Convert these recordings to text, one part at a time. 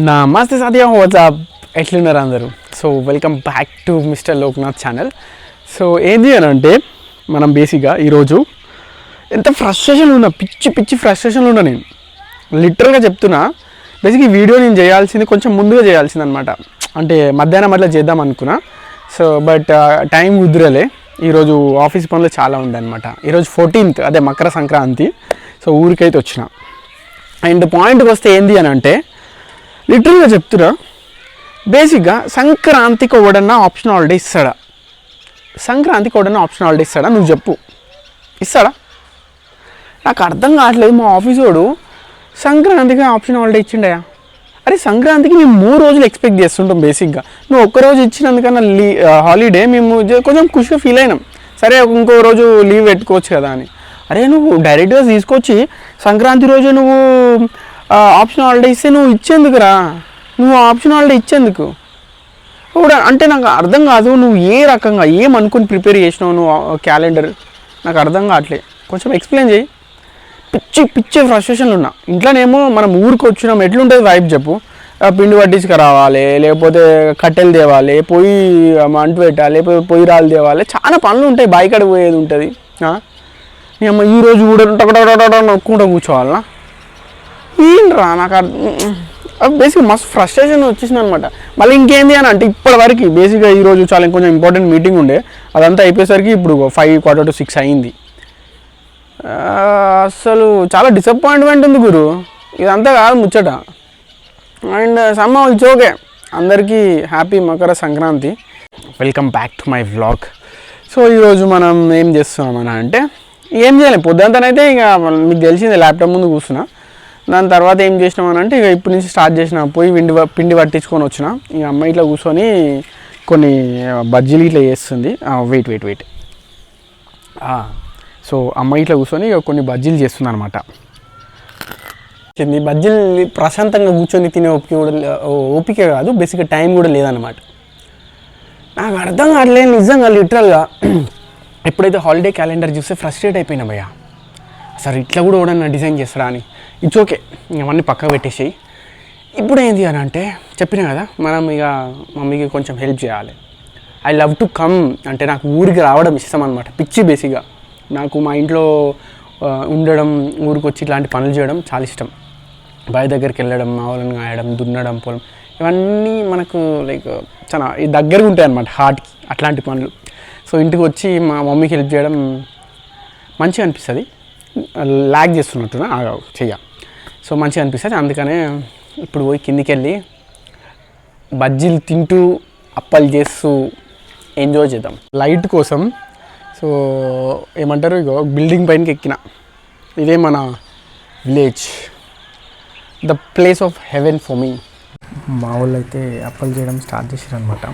నమస్తే సాధ్య వాట్సాప్ ఎట్లున్నారు అందరూ. So welcome back to mister Loknath channel. So ఏంది అని అంటే మనం బేసిక్గా ఈరోజు ఎంత ఫ్రస్ట్రేషన్లో ఉన్నా, పిచ్చి ఫ్రస్ట్రేషన్లో ఉన్నా. నేను లిటరల్గా చెప్తున్నా. బేసిక్ ఈ వీడియో నేను చేయాల్సింది కొంచెం ముందుగా చేయాల్సింది అనమాట. అంటే మధ్యాహ్నం అట్లా చేద్దాం అనుకున్నా. సో బట్ టైం కుదరలే. ఈరోజు ఆఫీస్ పనులు చాలా ఉండే అనమాట. ఈరోజు 14th, అదే మకర సంక్రాంతి. సో ఊరికైతే వచ్చిన. అండ్ పాయింట్కి వస్తే ఏంది అని అంటే లిటరల్గా చెప్తున్నా, బేసిక్గా సంక్రాంతికి ఎవడన్నా ఆప్షన్ హాలిడే ఇస్తాడా? సంక్రాంతికి ఎవడన్నా ఆప్షన్ హాలిడే ఇస్తాడా? నువ్వు చెప్పు, ఇస్తాడా? నాకు అర్థం కావట్లేదు. మా ఆఫీస్ వాడు సంక్రాంతికి ఆప్షన్ హాలిడే ఇచ్చిండయా? అరే సంక్రాంతికి మేము 3 రోజులు ఎక్స్పెక్ట్ చేస్తుంటాం బేసిక్గా. నువ్వు ఒక్కరోజు ఇచ్చినందుకన్నా హాలిడే మేము కొంచెం ఖుషిగా ఫీల్ అయినాం. సరే ఇంకో రోజు లీవ్ పెట్టుకోవచ్చు కదా అని. అరే నువ్వు డైరెక్ట్గా తీసుకొచ్చి సంక్రాంతి రోజు నువ్వు ఆప్షన్ హాలిడే ఇస్తే నువ్వు ఇచ్చేందుకురా? నువ్వు ఆప్షన్ హాలిడే ఇచ్చేందుకు కూడా అంటే నాకు అర్థం కాదు. నువ్వు ఏ రకంగా ఏమనుకుని ప్రిపేర్ చేసినావు నువ్వు క్యాలెండర్? నాకు అర్థం కావట్లే. కొంచెం ఎక్స్ప్లెయిన్ చేయి. పిచ్చి ఫ్రస్ట్రేషన్లు ఉన్నా. ఇంట్లోనేమో మనం ఊరికి వచ్చినాం, ఎట్లుంటుంది వైపు చెప్పు? పిండి పట్టించుకు రావాలి, లేకపోతే కట్టెలు తేవాలి, పొయ్యి అంటు పెట్టాలి, లేకపోతే పొయ్యి రాళ్ళు తేవాలి. చాలా పనులు ఉంటాయి. బాయికాడ పోయేది ఉంటుంది. నీ అమ్మ ఈరోజు కూడా నొక్కుంటూ కూర్చోవాలనా? ఏంట్రా నాకు బేసిక్గా మస్తు ఫ్రస్ట్రేషన్ వచ్చేసింది అనమాట. మళ్ళీ ఇంకేంది అని అంటే ఇప్పటివరకు బేసిక్గా ఈరోజు చాలా కొంచెం ఇంపార్టెంట్ మీటింగ్ ఉండే, అదంతా అయిపోయేసరికి ఇప్పుడు 5:45 అయింది. అసలు చాలా డిసప్పాయింట్మెంట్ ఉంది గురు. ఇదంతా కాదు ముచ్చట. And somehow it's okay. అందరికీ happy Makar Sankranti. Welcome back to my vlog. So ఈరోజు మనం ఏం చేస్తున్నామని అంటే ఏం చేయలేం. పొద్దుంతనైతే ఇక మీకు తెలిసింది, ల్యాప్టాప్ ముందు కూర్చున్నా. దాని తర్వాత ఏం చేసినామని అంటే ఇక ఇప్పుడు నుంచి స్టార్ట్ చేసిన, పోయి పిండి పట్టించుకొని వచ్చిన. ఇక అమ్మ ఇట్లా కూర్చొని కొన్ని బజ్జీలు ఇట్లా చేస్తుంది. వెయిట్. సో అమ్మ ఇట్లా కూర్చొని ఇక కొన్ని బజ్జీలు చేస్తుంది అనమాట. బజ్జీలు ప్రశాంతంగా కూర్చొని తినే ఓపిక కాదు, బేసిక్గా టైం కూడా లేదన్నమాట. నాకు అర్థం కావట్లేదు నిజంగా లిటరల్గా. ఎప్పుడైతే హాలిడే క్యాలెండర్ చూస్తే ఫ్రస్ట్రేట్ అయిపోయినా భయ్యా. అసలు ఇట్లా కూడా ఎవడన్నా డిజైన్ చేస్తారా అని. ఇట్స్ ఓకే, అవన్నీ పక్కకు పెట్టేసేయి. ఇప్పుడు ఏంటి అని అంటే చెప్పినా కదా, మనం ఇక మమ్మీకి కొంచెం హెల్ప్ చేయాలి. ఐ లవ్ టు కమ్ అంటే నాకు ఊరికి రావడం ఇష్టం అనమాట. పిచ్చి బేసిక్గా నాకు మా ఇంట్లో ఉండడం, ఊరికి వచ్చి ఇట్లాంటి పనులు చేయడం చాలా ఇష్టం. బావి దగ్గరికి వెళ్ళడం, ఆవులను కాయడం, దున్నడం, పొలం, ఇవన్నీ మనకు లైక్ చాలా దగ్గరగా ఉంటాయి అన్నమాట హార్ట్కి, అట్లాంటి పనులు. సో ఇంటికి వచ్చి మా మమ్మీకి హెల్ప్ చేయడం మంచిగా అనిపిస్తుంది. లాగ్ చేస్తున్నట్టుగా చెయ్య. సో మంచిగా అనిపిస్తుంది. అందుకనే ఇప్పుడు పోయి కిందికి వెళ్ళి బజ్జీలు తింటూ అప్పలు చేస్తూ ఎంజాయ్ చేద్దాం లైట్ కోసం. సో ఏమంటారు, ఇగో బిల్డింగ్ పైనకి ఎక్కిన. ఇదే మన village, the place of haven for me. మా వాళ్ళు అయితే అప్పలు చేయడం స్టార్ట్ చేశారనమాట.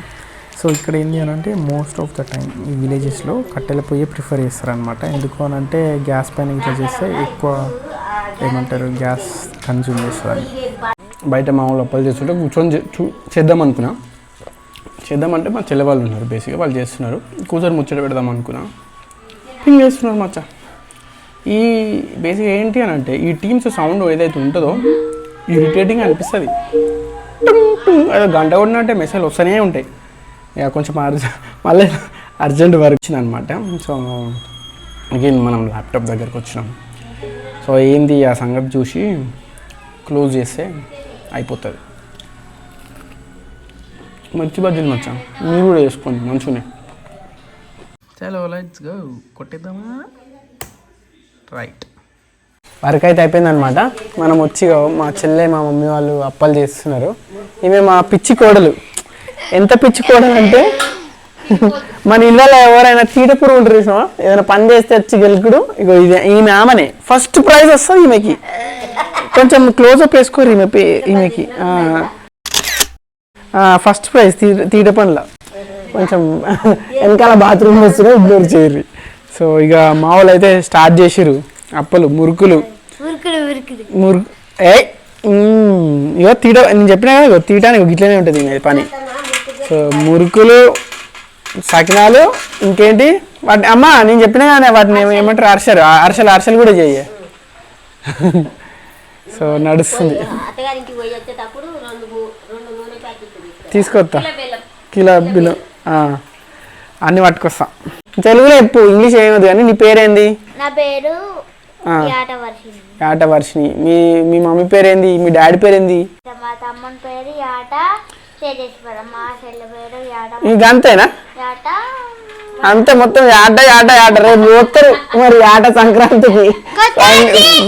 సో ఇక్కడ ఏంటి అని అంటే మోస్ట్ ఆఫ్ ద టైం ఈ విలేజెస్లో కట్టెల పొయ్యి ప్రిఫర్ చేస్తారనమాట. ఎందుకు అని అంటే గ్యాస్ పైన ఇట్లా చేస్తే ఎక్కువ ఏమంటారు గ్యాస్ కన్జ్యూమ్ చేస్తుందని. బయట మా వాళ్ళు అప్పలు చేస్తుంటే కూర్చొని చేద్దాం అనుకున్నా. చేద్దామంటే మా చెల్లె వాళ్ళు ఉన్నారు, బేసిక్గా వాళ్ళు చేస్తున్నారు. కూర్చొని ముచ్చట పెడదాం అనుకున్నా. పింగ్ చేస్తున్నారు మచ్చ. ఈ బేసిక్ ఏంటి అని అంటే ఈ టీమ్స్ సౌండ్ ఏదైతే ఉంటుందో ఇరిటేటింగ్ అనిపిస్తుంది. ఏదో గంట కొట్టినట్టే మెసేజ్ వస్తూనే ఉంటాయి. ఇక కొంచెం మళ్ళీ అర్జెంట్ వర్క్ వచ్చింది అనమాట. సో అగైన్ మనం ల్యాప్టాప్ దగ్గరకు వచ్చినాం. సో ఏంది ఆ సంగతి చూసి క్లోజ్ చేస్తే అయిపోతుంది. మంచి బజ్జీలు వచ్చాం, మీరు కూడా వేసుకోండి మంచిగానే. చలో లెట్స్ గో, కొట్టేద్దామా? రైట్, వర్క్ అయితే అయిపోయిందనమాట. మనం వచ్చి మా చెల్లె మా మమ్మీ వాళ్ళు అప్పలు చేస్తున్నారు. ఈమె మా పిచ్చి కోడలు. ఎంత పిచ్చి కోడలు అంటే మన ఇళ్ళలో ఎవరైనా తీటపురు ఉంటారు చూసినా, ఏదైనా పని చేస్తే వచ్చి గెలుకుడు. ఇగో ఇది ఈమె ఆమెనే ఫస్ట్ ప్రైజ్ వస్తుంది ఈమెకి. కొంచెం క్లోజప్ వేసుకోరు ఈమెకి ఫస్ట్ ప్రైజ్ తీట పనుల. కొంచెం వెనకాల బాత్రూమ్ వస్తున్నా ఇగ్నోర్ చేయరు. సో ఇక మా వాళ్ళు అయితే స్టార్ట్ చేసిర్రు అప్పలు, మురుకులు. ఇగో తీట నేను చెప్పినా కదా, తీయటానికి ఇట్లనే ఉంటుంది పని. సో మురుకులు, సకినాలు, ఇంకేంటి వాటిని అమ్మ నేను చెప్పినా కానీ వాటిని ఏమంటారు అరిసెలు కూడా చెయ్యి. సో నడుస్తుంది. అత్తగారింటికి పోయి వచ్చేటప్పుడు రెండు నూనె ప్యాకెట్లు తీసుకొస్తా, బెల్లం. కిలో బిల్లు అన్నీ పట్టుకొస్తా. తెలుగులో చెప్పు, ఇంగ్లీష్ ఏమవుతుంది కానీ. నీ పేరేంది? నా పేరు యాటవర్షిని. యాటవర్షిని. మీ మమ్మీ పేరేంది? మీ డాడీ పేరేంది? మా తమ్ముని పేరు యాట తేజేశ్వరం. మా చెల్లి పేరు యాట. ఇంక అంతేనా? యాట అంతే, మొత్తం యాట యాట యాట. రేపు పోతారు మరి యాట సంక్రాంతికి.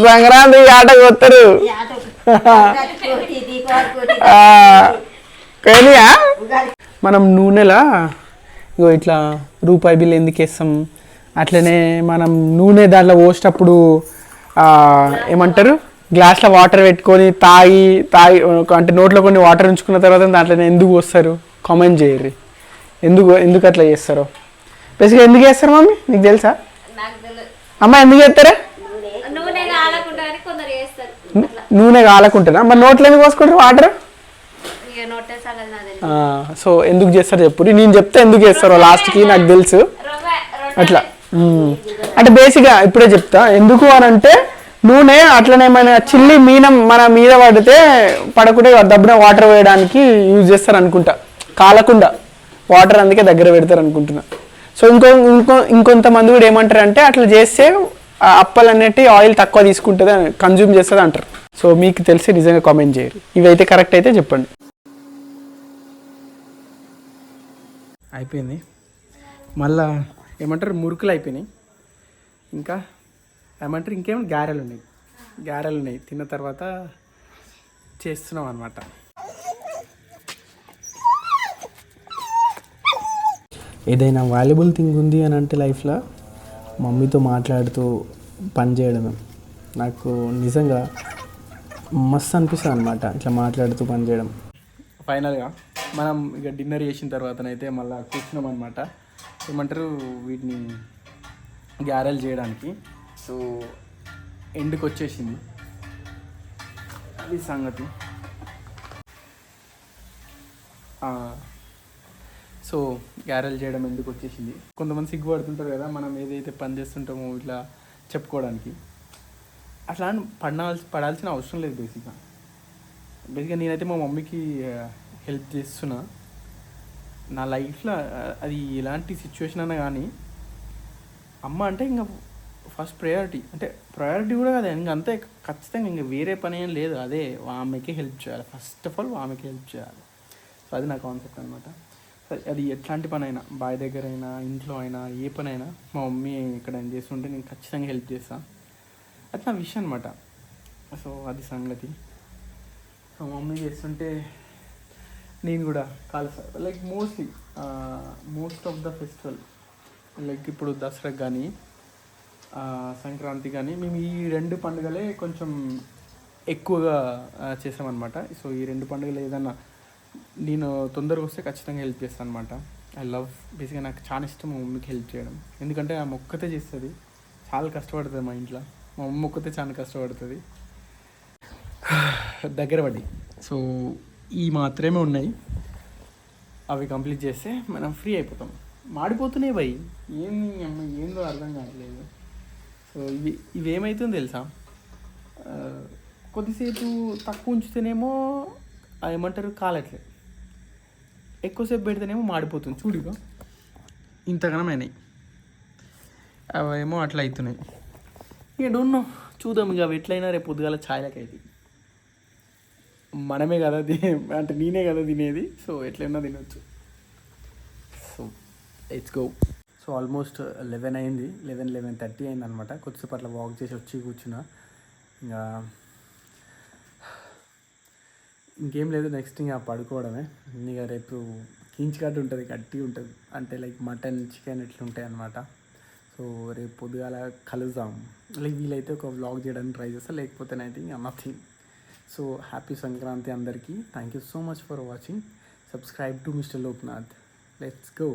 సంక్రాంతికి యాట పోతారు. కానీ మనం నూనెలా ఇగో ఇట్లా రూపాయి బిల్లు ఎందుకు వేస్తాం, అట్లనే మనం నూనె దాంట్లో పోసేటప్పుడు ఏమంటారు, గ్లాస్లో వాటర్ పెట్టుకొని తాగి అంటే నోట్లో కొన్ని వాటర్ ఉంచుకున్న తర్వాత దాంట్లో ఎందుకు పోస్తారు? కామెంట్ చేయరు ఎందుకు అట్లా చేస్తారో. బేసిక్గా ఎందుకు చేస్తారు మమ్మీ, నీకు తెలుసా? అమ్మ ఎందుకు చేస్తారా? నూనె కాలకుంటారా? మరి నోట్లో ఎందుకు పోసుకుంటారు వాటర్? సో ఎందుకు చేస్తారు చెప్పు, నేను చెప్తే ఎందుకు చేస్తారో లాస్ట్కి నాకు తెలుసు. అట్లా అంటే బేసిక్గా ఇప్పుడే చెప్తా ఎందుకు అని అంటే, నూనె అట్లనే మన చిల్లి మీనం మన మీద పడకుండా దబ్బున వాటర్ వేయడానికి యూజ్ చేస్తారు అనుకుంటా, కాలకుండా వాటర్ అందుకే దగ్గర పెడతారు అనుకుంటున్నా. సో ఇంకొంతమంది కూడా ఏమంటారు అంటే, అట్లా చేస్తే అప్పలు అనేటి ఆయిల్ తక్కువ తీసుకుంటుంది, కన్జ్యూమ్ చేస్తుంది అంటారు. సో మీకు తెలిసి నిజంగా కామెంట్ చేయరు. ఇవైతే కరెక్ట్ అయితే చెప్పండి. అయిపోయింది, మళ్ళా ఏమంటారు మురుకులు అయిపోయినాయి, ఇంకా ఏమంటారు ఇంకేమైనా గారెలు ఉన్నాయి. తిన్న తర్వాత చేస్తున్నాం అన్నమాట. ఏదైనా వాల్యుబుల్ థింగ్ ఉంది అని అంటే లైఫ్లో మమ్మీతో మాట్లాడుతూ పని చేయడమే. నాకు నిజంగా మస్తు అనిపిస్తుంది అన్నమాట ఇట్లా మాట్లాడుతూ పని చేయడం. ఫైనల్గా మనం ఇక డిన్నర్ చేసిన తర్వాతనైతే మళ్ళీ కూర్చున్నాం అనమాట, ఏమంటారు వీటిని గారెలు చేయడానికి. సో ఎండుకు వచ్చేసింది, అది సంగతి. సో గారెలు చేయడం ఎందుకు వచ్చేసింది, కొంతమంది సిగ్గుపడుతుంటారు కదా మనం ఏదైతే పని చేస్తుంటామో ఇట్లా చెప్పుకోవడానికి. అట్లా పడాల్సిన అవసరం లేదు. బేసిక్గా నేనైతే మా మమ్మీకి హెల్ప్ చేస్తున్నా నా లైఫ్లో. అది ఎలాంటి సిచ్యువేషన్ అన్నా కానీ అమ్మ అంటే ఇంకా ఫస్ట్ ప్రయారిటీ, అంటే ప్రయారిటీ కూడా కదా ఇంక అంతే, ఖచ్చితంగా ఇంకా వేరే పని ఏం లేదు. అదే ఆమెకే హెల్ప్ చేయాలి, ఫస్ట్ ఆఫ్ ఆల్ ఆమెకే హెల్ప్ చేయాలి. సో అది నా కాన్సెప్ట్ అనమాట. అది ఎట్లాంటి పని అయినా, బాయ్ దగ్గర అయినా ఇంట్లో అయినా ఏ పని అయినా మా మమ్మీ ఇక్కడ ఏం చేస్తుంటే నేను ఖచ్చితంగా హెల్ప్ చేస్తాను. అది నా విషయం అనమాట. సో అది సంగతి. సో మమ్మీ చేస్తుంటే నేను కూడా కాలుస్తాను. Like most of the festival, like ఇప్పుడు దసరాకి కానీ సంక్రాంతి కానీ మేము ఈ రెండు పండుగలే కొంచెం ఎక్కువగా చేసామన్నమాట. సో ఈ రెండు పండుగలు ఏదన్నా నేను తొందరగా వస్తే ఖచ్చితంగా హెల్ప్ చేస్తాను అనమాట. ఐ లవ్ బేసిక్గా నాకు చాలా ఇష్టం మా మమ్మీకి హెల్ప్ చేయడం. ఎందుకంటే ఆమె ఒక్కతే చేస్తుంది, చాలా కష్టపడుతుంది మా ఇంట్లో. మా మమ్మీ ఒక్కతే చాలా కష్టపడుతుంది. దగ్గర పడి సో ఈ మాత్రమే ఉన్నాయి, అవి కంప్లీట్ చేస్తే మనం ఫ్రీ అయిపోతాం. మాడిపోతున్నాయి భయ్, ఏందో అర్థం కావట్లేదు. సో ఇవేమవుతుందో తెలుసా, కొద్దిసేపు తక్కువ ఉంచితేనేమో ఏమంటారు కాలట్లేదు, ఎక్కువసేపు పెడితేనేమో మాడిపోతుంది. చూడిగా ఇంతగానం అయినాయి, అవేమో అట్లా అవుతున్నాయి. ఇక డోంట్ నో, చూద్దాం ఇక అవి ఎట్లయినా రేపు పొద్దుగాల ఛాయలకి అయితే మనమే కదా అంటే నేనే కదా తినేది. సో ఎట్లయినా తినొచ్చు. So let's go. So almost 11 అయింది, 11:30 అయింది అనమాట. కొద్దిసేపు అట్లా వాక్ చేసి వచ్చి కూర్చున్నా. ఇంకా ఇంకేం లేదు, నెక్స్ట్ ఇంకా పడుకోవడమే. ఇక రేపు కీంచికట్టు ఉంటుంది, గట్టి ఉంటుంది, అంటే లైక్ మటన్ చికెన్ ఇట్లా ఉంటాయి అన్నమాట. సో రేపు పొద్దుగాల కలుద్దాం. లైక్ వీలైతే ఒక వ్లాగ్ చేయడానికి ట్రై చేస్తాను, లేకపోతేనైతే ఇంకా నథింగ్. సో హ్యాపీ సంక్రాంతి అందరికీ. Thank you so much for watching. Subscribe to mister Loknath. Let's go.